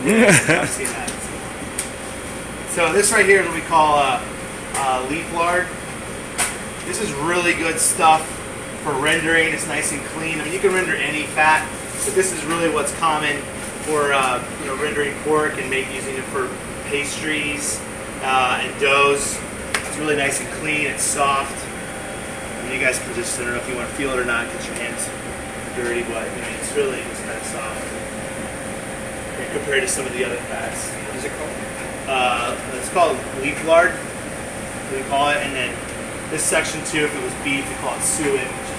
I've seen that. So this right here is what we call leaf lard. This is really good stuff for rendering. It's nice and clean. I mean, you can render any fat, but this is really what's common for rendering pork and using it for pastries and doughs. It's really nice and clean. It's soft. And you guys can just, I don't know if you want to feel it or not, get your hands dirty, but it's really just kind of soft compared to some of the other fats. What is it called? It's called leaf lard, we call it, and then this section too, if it was beef, we call it suet, which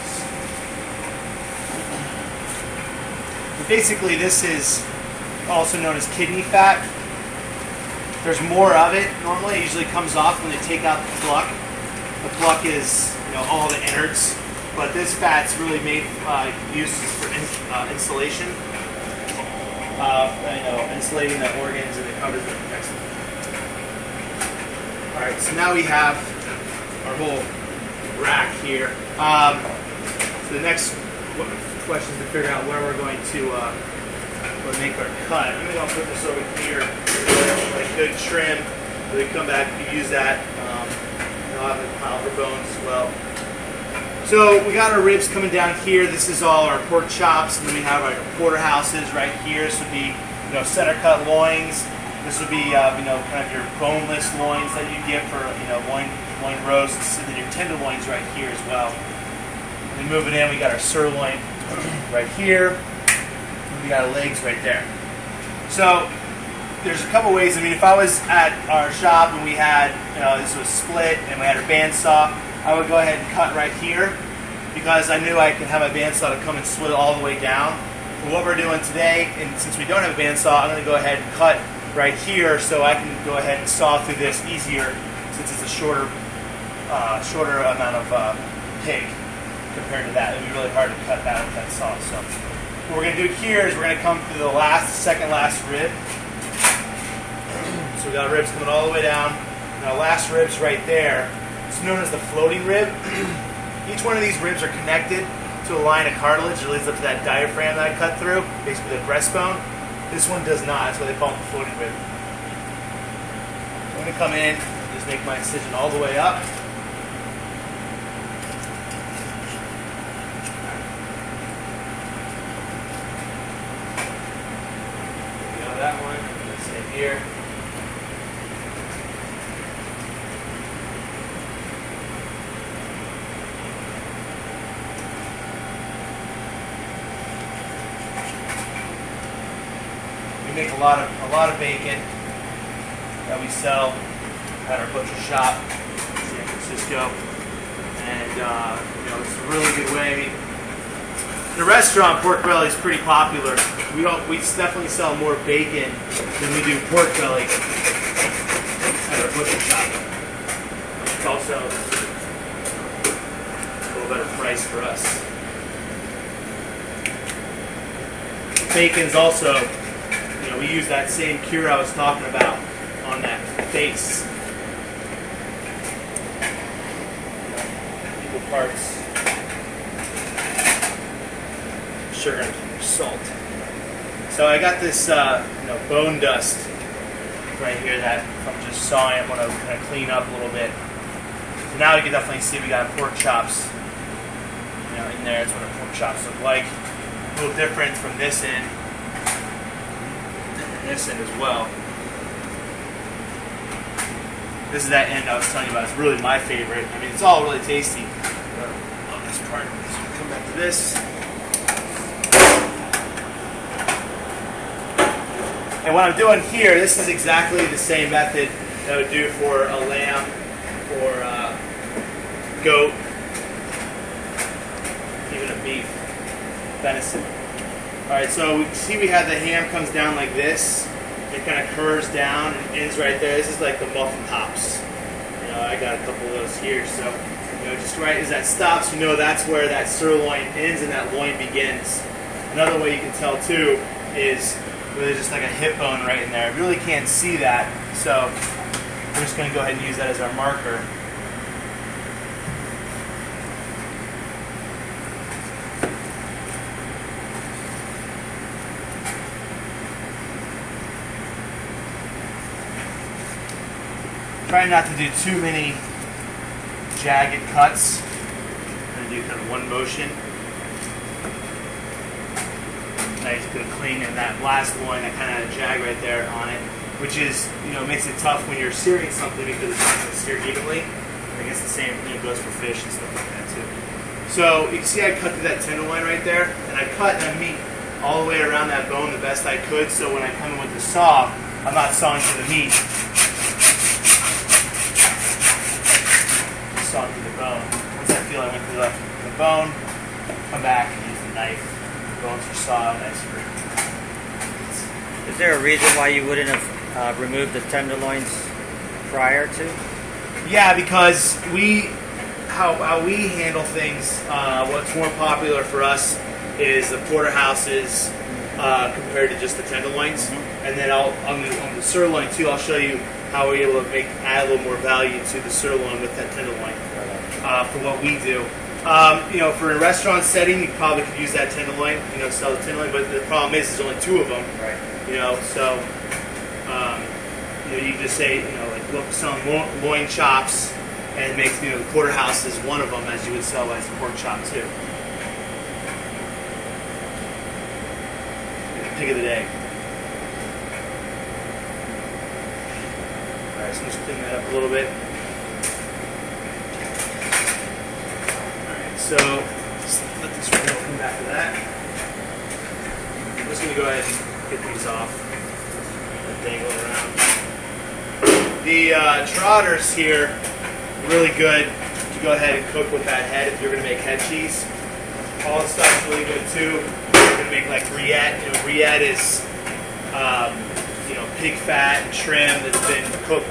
is basically, this is also known as kidney fat. There's more of it normally. It usually comes off when they take out the pluck. The pluck is all the innards, but this fat's really made use for insulation. Insulating the organs, and it covers them, protects them. All right, so now we have our whole rack here. So the next question is to figure out where we're going to make our cut. I'm going to put this over here, like good trim. We come back, you can use that. I'll have a pile for bones as well. So we got our ribs coming down here. This is all our pork chops, and then we have our porterhouses right here. This would be, center cut loins. This would be, kind of your boneless loins that you get for, loin roasts, and then your tenderloins right here as well. And then moving in, we got our sirloin right here, and we got our legs right there. So there's a couple ways. If I was at our shop and we had, this was split, and we had our bandsaw, I would go ahead and cut right here because I knew I could have a bandsaw to come and split it all the way down. But what we're doing today, and since we don't have a bandsaw, I'm going to go ahead and cut right here so I can go ahead and saw through this easier since it's a shorter amount of pig compared to that. It would be really hard to cut that with that saw. So what we're going to do here is we're going to come through the second last rib. So we got our ribs coming all the way down, and our last rib's right there. It's known as the floating rib. Each one of these ribs are connected to a line of cartilage that leads up to that diaphragm that I cut through, basically the breastbone. This one does not. That's why they call it the floating rib. I'm going to come in, just make my incision all the way up. We got that one. Same here. We make a lot of bacon that we sell at our butcher shop in San Francisco, and it's a really good way. In the restaurant, pork belly is pretty popular. We definitely sell more bacon than we do pork belly at our butcher shop. It's also a little better price for us. Bacon's also, we use that same cure I was talking about on that face. Equal parts sugar and salt. So I got this, bone dust right here that from just sawing, I'm going to kind of clean up a little bit. So now you can definitely see we got pork chops, in there. That's what our pork chops look like. A little different from this end. This end as well. This is that end I was telling you about. It's really my favorite. It's all really tasty. I love this part. So come back to this. And what I'm doing here, this is exactly the same method that I would do for a lamb or goat, even a beef, venison. Alright, so we see we have the ham comes down like this. It kind of curves down and ends right there. This is like the muffin tops. I got a couple of those here. So, just right as that stops, that's where that sirloin ends and that loin begins. Another way you can tell too is really just like a hip bone right in there. I really can't see that, so we're just going to go ahead and use that as our marker. Try not to do too many jagged cuts. I'm going to do kind of one motion. Nice, good, clean, and that last one, that kind of jag right there on it, which is, makes it tough when you're searing something because it's not going to sear evenly. I guess the same goes for fish and stuff like that too. So you can see I cut through that tenderloin right there, and I cut that meat all the way around that bone the best I could, so when I come in with the saw, I'm not sawing through the meat. Saw through the bone. Once I feel I went through the bone, come back and use the knife. The bones are sawed, nice free. Is there a reason why you wouldn't have removed the tenderloins prior to? Yeah, because how we handle things, what's more popular for us is the porterhouses compared to just the tenderloins. Mm-hmm. And then on the sirloin too, I'll show you how we're able to add a little more value to the sirloin with that tenderloin for what we do. For a restaurant setting, you probably could use that tenderloin, sell the tenderloin, but the problem is there's only two of them. Right. So you just say, like look selling loin chops and make the porterhouse is one of them as you would sell as a pork chop too. Pick of the day. All right, so let's clean that up a little bit. All right, so just let this one come back to that. I'm just going to go ahead and get these off. Dangle around. The trotters here, really good to go ahead and cook with that head if you're going to make head cheese. All the stuff's really good too. You're going to make like rillette. Rillette is pig fat and trim that's been cooked